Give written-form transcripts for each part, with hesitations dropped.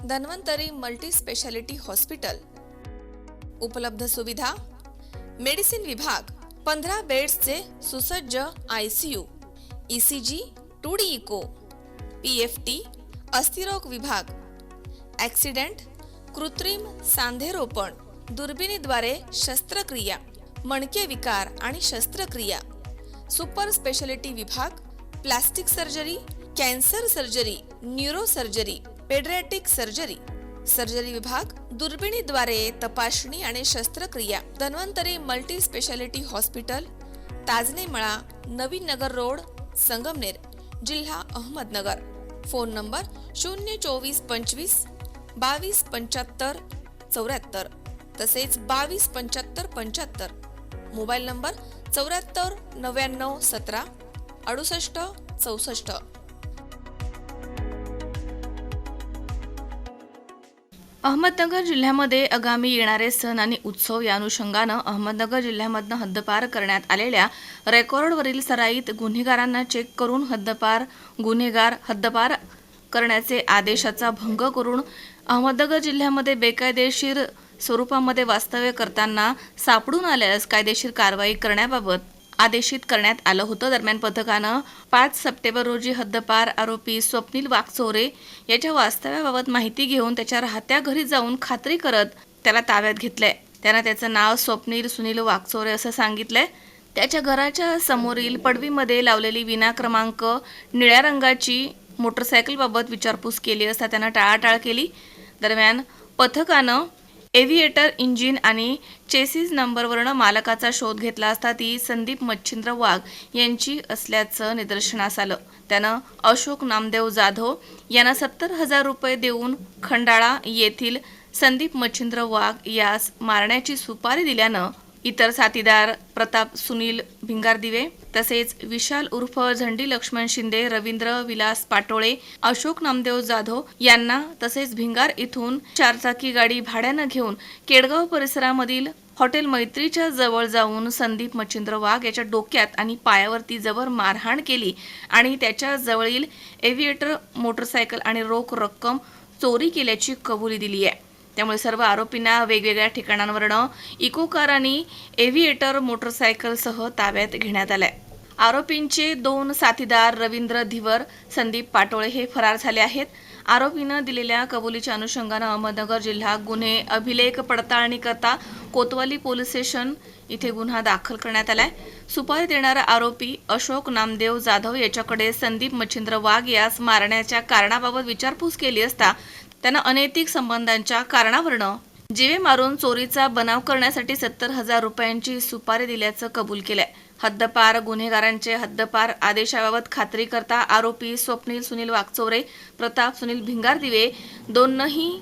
Dhanvantari multi speciality hospital. उपलब्ध सुविधा: medicine विभाग, 15 बेड्सचे सुसज्ज ICU, ECG, 2D echo, PFT, अस्थिरोग विभाग, ॲक्सिडेंट, कृत्रिम सांधेरोपण, दुर्बिणीद्वारे शस्त्रक्रिया, मणके विकार आणि शस्त्रक्रिया, सुपर स्पेशालिटी विभाग, plastic surgery, cancer surgery, neuro surgery, paediatric surgery, surgery विभाग, दुर्बिणीद्वारे तपासणी आणि शस्त्रक्रिया। Dhanvantari multi speciality hospital, Tajne मळा, नवीन नगर रोड, संगमनेर, जिल्हा अहमदनगर। फोन नंबर 02425 22 75 74, तसेच 22 75 75। Mobile number 74 99 17 68 64। अहमदनगर जिल्ह्यामध्ये आगामी येणारे सण आणि उत्सव या अनुषंगानं अहमदनगर जिल्ह्यामधनं हद्दपार करण्यात आलेल्या रेकॉर्डवरील सराईत गुन्हेगारांना चेक करून गुन्हेगार हद्दपार करण्याचे आदेशाचा भंग करून अहमदनगर जिल्ह्यामध्ये बेकायदेशीर स्वरूपामध्ये वास्तव्य करताना सापडून आल्यास कायदेशीर कारवाई करण्याबाबत आदेशित करण्यात आलं होतं। दरम्यान पथकानं 5 सप्टेंबर रोजी हद्दपार आरोपी स्वप्नील वाकचौरे याच्या वास्तव्याबाबत माहिती घेऊन त्याच्या राहत्या घरी जाऊन खात्री करत त्याला ताब्यात घेतलंय। त्यानं त्याचं नाव स्वप्नील सुनील वाकचौरे असं सांगितलंय। त्याच्या घराच्या समोरील पडवीमध्ये लावलेली विना क्रमांक निळ्या रंगाची मोटरसायकलबाबत विचारपूस केली असता त्यानं टाळाटाळ केली। दरम्यान पथकानं एव्हिएटर इंजिन आणि चेसिस नंबरवरनं मालकाचा शोध घेतला असता ती संदीप मच्छिंद्र वाघ यांची असल्याचं निदर्शनास आलं। त्यानं अशोक नामदेव जाधव यांना 70,000 रुपये देऊन खंडाळा येथील संदीप मच्छिंद्र वाघ यास मारण्याची सुपारी दिल्यानं इतर साथीदार प्रताप सुनील भिंगारदिवे तसेच विशाल उर्फ झंडी लक्ष्मण शिंदे, रवींद्र विलास पाटोळे, अशोक नामदेव जाधव यांना तसेच भिंगार इथून 4 चाकी गाडी भाड्यानं घेऊन केडगाव परिसरामधील हॉटेल मैत्रीच्या जवळ जाऊन संदीप मच्छिंद्र वाघ याच्या डोक्यात आणि पायावरती जबर मारहाण केली आणि त्याच्या जवळील एव्हिएटर मोटरसायकल आणि रोख रक्कम चोरी केल्याची कबुली दिली आहे। त्यामुळे सर्व आरोपींना वेगवेगळ्या ठिकाणांवरनं इको कार आणि एव्हिएटर मोटरसायकलसह ताब्यात घेण्यात आलंय। आरोपींचे 2 साथीदार रवींद्र धिवर, संदीप पाटोळे हे फरार झाले आहेत। आरोपीनं दिलेल्या कबुलीच्या अनुषंगानं अहमदनगर जिल्हा गुन्हे अभिलेख पडताळणी करता कोतवाली पोलीस स्टेशन इथे गुन्हा दाखल करण्यात आलाय। सुपारी देणारा आरोपी अशोक नामदेव जाधव याच्याकडे संदीप मच्छिंद्र वाघ यास मारण्याच्या कारणाबाबत विचारपूस केली असता त्यानं अनैतिक संबंधांच्या कारणावरून जीवे मारून चोरीचा बनाव करण्यासाठी 70,000 रुपयांची सुपारी दिल्याचं कबूल केलंय। हद्दपार गुन्हेगारांचे हद्दपार आदेशाबाबत खात्री करता आरोपी स्वप्नील सुनील वाकचौरे, प्रताप सुनील भिंगारदिवे दोनही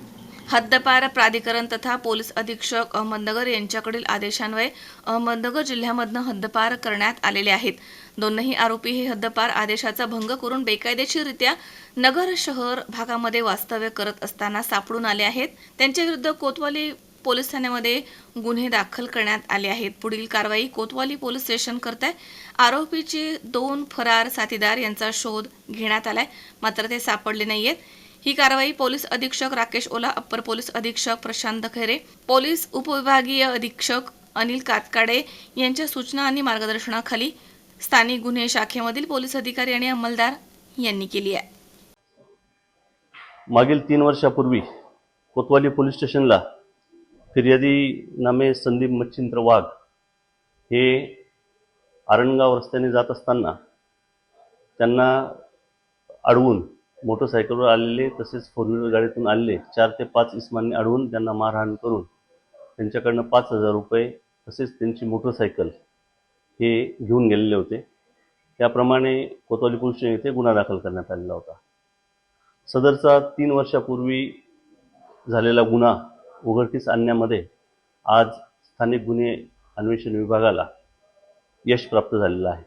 हद्दपार प्राधिकरण तथा पोलीस अधीक्षक अहमदनगर यांच्याकडील आदेशान्वये अहमदनगर जिल्ह्यामधनं हद्दपार करण्यात आलेले आहेत। दोनही आरोपी हे हद्दपार आदेशाचा भंग करून बेकायदेशीररित्या नगर शहर भागामध्ये वास्तव्य करत असताना सापडून आले आहेत। त्यांच्या विरुद्ध कोतवाली पोलीस ठाण्यामध्ये गुन्हे दाखल करण्यात आले आहेत। पुढील कारवाई कोतवाली पोलीस स्टेशन करताय। आरोपीचे 2 फरार साथीदार यांचा शोध घेण्यात आलाय, मात्र ते सापडले नाहीयेत। ही कारवाई पोलीस अधीक्षक राकेश ओला, अप्पर पोलीस अधीक्षक प्रशांत खैरे, पोलीस उपविभागीय अधीक्षक अनिल कातकाडे यांच्या सूचना आणि मार्गदर्शनाखाली स्थानिक गुन्हे शाखेमधील पोलीस अधिकारी आणि अंमलदार यांनी केली आहे। मागील 3 वर्षापूर्वी कोतवाली पोलीस स्टेशनला फिर्यादी नामे संदीप मच्छिंद्र वाघ हे आरणगाव रस्त्याने जात असताना त्यांना अडवून मोटरसायकलवर आलेले तसेच 4 व्हीलर गाडीतून आलेले 4 ते 5 इसमांनी अडवून त्यांना मारहाण करून त्यांच्याकडनं 5,000 रुपये तसेच त्यांची मोटरसायकल हे घेऊन गेलेले होते। त्याप्रमाणे कोतवाली पोलीस स्टेशन येथे गुन्हा दाखल करण्यात आलेला होता। सदरचा 3 वर्षापूर्वी झालेला गुन्हा उघडकीस आणण्यामध्ये आज स्थानिक गुन्हे अन्वेषण विभागाला यश प्राप्त झालेलं आहे।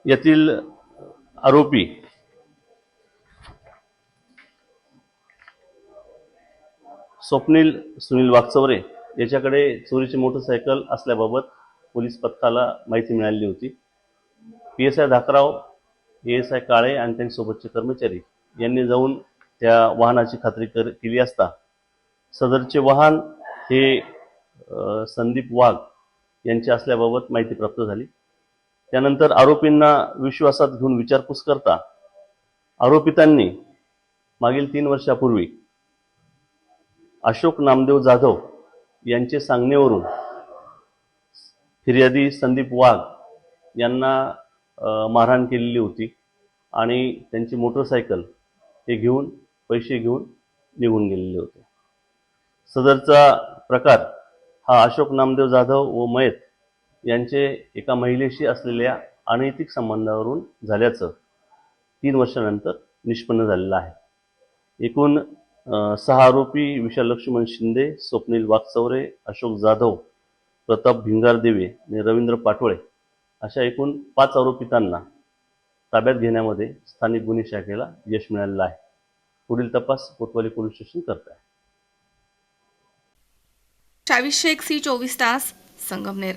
यातील आरोपी स्वप्नील सुनील वाकचौरे याच्याकडे चोरीची मोटरसायकल असल्याबाबत पोलीस पथकाला माहिती मिळाली होती। PSI धाकराव, ASI काळे आणि त्यांच्यासोबतचे कर्मचारी यांनी जाऊन त्या वाहनाची खात्री केली असता सदरचे वाहन हे संदीप वाघ यांचे असल्याबाबत माहिती प्राप्त झाली. त्यानंतर आरोपींना विश्वासात घेऊन विचारपूस करता आरोपितांनी मागील 3 वर्षापूर्वी अशोक नामदेव जाधव यांचे सांगण्यावरून फिर्यादी संदीप वाघ यांना मारहाण केलेली होती आणि त्यांची मोटरसायकल हे घेऊन पैसे घेऊन निघून गेलेले होते. सदरचा प्रकार हा अशोक नामदेव जाधव व मयत यांचे एका महिलेशी असलेल्या अनैतिक संबंधावरून झाल्याचं 3 वर्षानंतर निष्पन्न झालेलं आहे. एकूण 6 आरोपी विशाल लक्ष्मण शिंदे, स्वप्नील वाघचौरे, अशोक जाधव, प्रताप भिंगारदेवे आणि रवींद्र पाटोळे अशा एकूण 5 आरोपितांना ताब्यात घेण्यामध्ये स्थानिक गुन्हे शाखेला यश मिळालेलं आहे. पुढील तपास कोतवाली पोलीस स्टेशन करत आहे. शावीर शेख, C24 तास, संगमनेर.